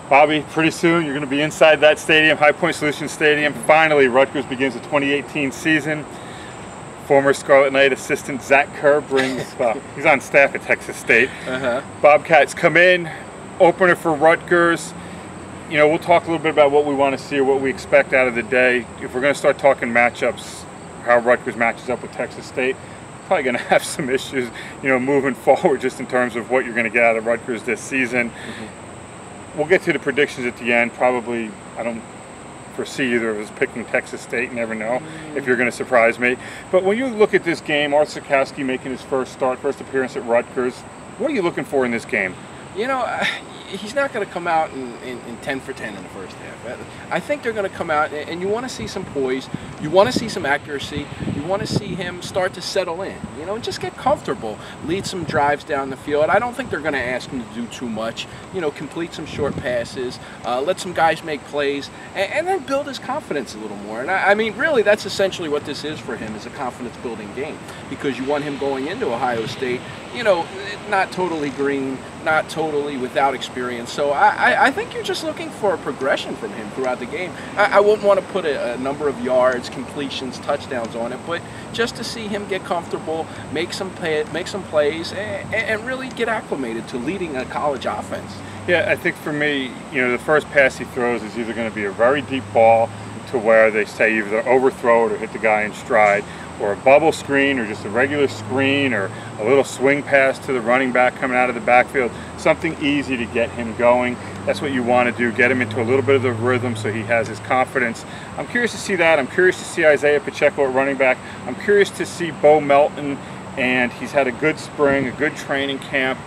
Bobby, pretty soon you're going to be inside that stadium, High Point Solutions Stadium. Finally, Rutgers begins the 2018 season. Former Scarlet Knight assistant Zach Kerr brings, well, he's on staff at Texas State. Bobcats come in, opener for Rutgers. You know, we'll talk a little bit about what we want to see or what we expect out of the day. If we're going to start talking matchups, how Rutgers matches up with Texas State, probably going to have some issues, you know, moving forward just in terms of what you're going to get out of Rutgers this season. We'll get to the predictions at the end. Probably, I don't foresee either of us picking Texas State. You never know if you're going to surprise me. But when you look at this game, Arthur Sikowski making his first appearance at Rutgers, what are you looking for in this game? You know, he's not going to come out in 10 for 10 in the first half. I think they're going to come out, and you want to see some poise, you want to see some accuracy, you want to see him start to settle in, you know, and just get comfortable, lead some drives down the field. I don't think they're going to ask him to do too much, you know, complete some short passes, let some guys make plays, and then build his confidence a little more. And I mean, really, that's essentially what this is for him, is a confidence-building game, because you want him going into Ohio State, you know, not totally green, not totally without experience. So I think you're just looking for a progression from him throughout the game. I wouldn't want to put a number of yards, completions, touchdowns on it, but just to see him get comfortable, make some plays, and really get acclimated to leading a college offense. Yeah, I think for me, you know, the first pass he throws is either going to be a very deep ball to where they say either overthrow it or hit the guy in stride, or a bubble screen, or just a regular screen, or a little swing pass to the running back coming out of the backfield. Something easy to get him going. That's what you want to do, get him into a little bit of the rhythm so he has his confidence. I'm curious to see that. I'm curious to see Isaiah Pacheco at running back. I'm curious to see Bo Melton, and he's had a good spring, a good training camp,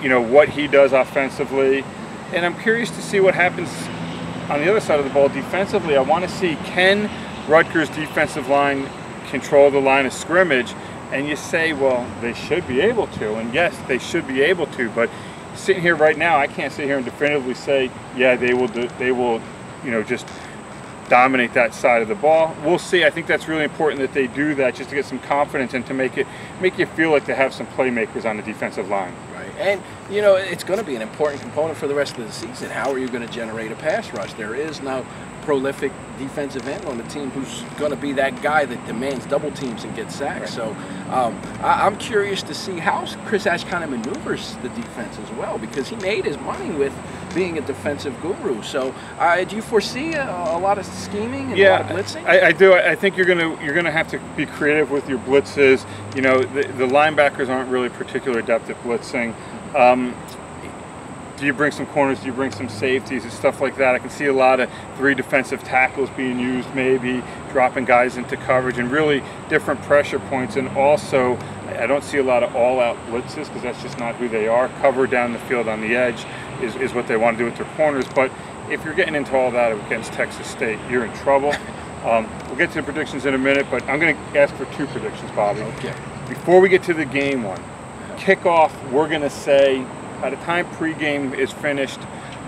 you know, what he does offensively. And I'm curious to see what happens on the other side of the ball defensively. I want to see, can Rutgers' defensive line control the line of scrimmage? And you say, well, they should be able to, and yes, they should be able to, but sitting here right now, I can't sit here and definitively say, yeah, they will, you know, just dominate that side of the ball. We'll see. I think that's really important that they do that, just to get some confidence and to make you feel like they have some playmakers on the defensive line. Right, and you know, it's going to be an important component for the rest of the season. How are you going to generate a pass rush? There is no prolific defensive end on the team who's going to be that guy that demands double teams and gets sacked. Right. So I'm curious to see how Chris Ash kind of maneuvers the defense as well, because he made his money with being a defensive guru. So do you foresee a lot of scheming and a lot of blitzing? I do. I think you're gonna have to be creative with your blitzes. You know, the linebackers aren't really particularly adept at blitzing. Do you bring some corners? Do you bring some safeties and stuff like that? I can see a lot of 3 defensive tackles being used, maybe dropping guys into coverage and really different pressure points. And also, I don't see a lot of all-out blitzes, because that's just not who they are. Cover down the field on the edge is what they want to do with their corners. But if you're getting into all that against Texas State, you're in trouble. We'll get to the predictions in a minute, but I'm going to ask for 2 predictions, Bobby. Okay. Before we get to the game one, kickoff, we're going to say, by the time pregame is finished,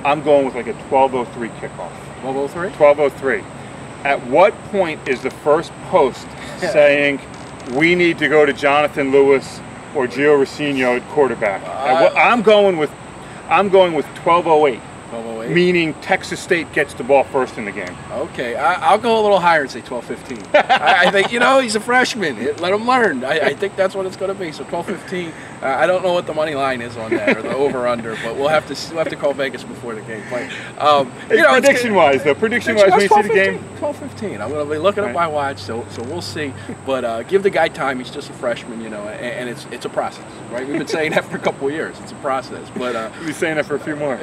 I'm going with like a 12:03 kickoff. 12:03? 12:03. At what point is the first post saying we need to go to Jonathan Lewis or Gio Rossino at quarterback? I'm going with 12:08. 12:08? Meaning Texas State gets the ball first in the game. Okay, I'll go a little higher and say 12:15. I think, you know, he's a freshman. Let him learn. I think that's what it's going to be. So 12:15. I don't know what the money line is on that, or the over/under, but we'll have to call Vegas before the game. But you know, prediction-wise, when you see the game, 12:15. I'm going to be looking at my watch, so we'll see. But give the guy time. He's just a freshman, you know, and it's a process, right? We've been saying that for a couple of years. It's a process, but we'll be saying that for a few more.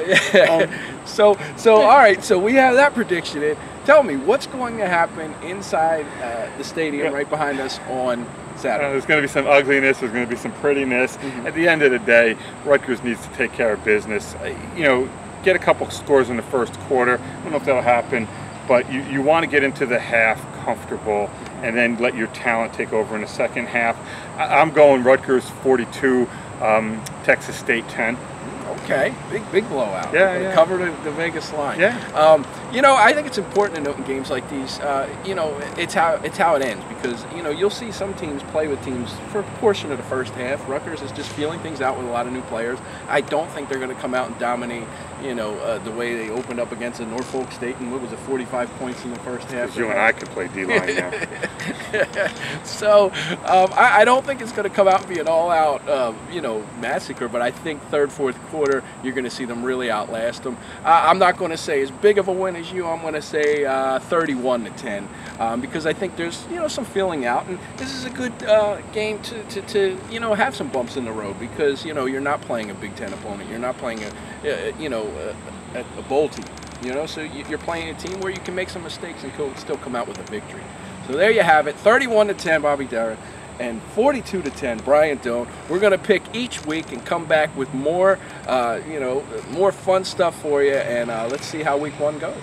So all right. So we have that prediction in. Tell me, what's going to happen inside the stadium right behind us on Saturday? There's going to be some ugliness. There's going to be some prettiness. At the end of the day, Rutgers needs to take care of business. You know, get a couple scores in the first quarter. I don't know if that'll happen, but you want to get into the half comfortable and then let your talent take over in the second half. I'm going Rutgers 42, Texas State 10. Okay, big blowout. Yeah. Cover the Vegas line. Yeah. You know, I think it's important to note in games like these, you know, it's how it ends, because, you know, you'll see some teams play with teams for a portion of the first half. Rutgers is just feeling things out with a lot of new players. I don't think they're going to come out and dominate, you know, the way they opened up against the Norfolk State, and what was it, 45 points in the first half. You and I could play D-line now. So I don't think it's going to come out and be an all-out, you know, massacre, but I think third, fourth quarter, you're going to see them really outlast them. I'm not going to say as big of a win as you. I'm going to say 31-10, because I think there's, you know, some feeling out, and this is a good game to you know, have some bumps in the road, because, you know, you're not playing a Big Ten opponent. You're not playing you know, a bowl team. You know, so you're playing a team where you can make some mistakes and still come out with a victory. So there you have it, 31-10, Bobby Deren, and 42-10, Brian Dohn. We're going to pick each week and come back with more, you know, more fun stuff for you, and let's see how week 1 goes.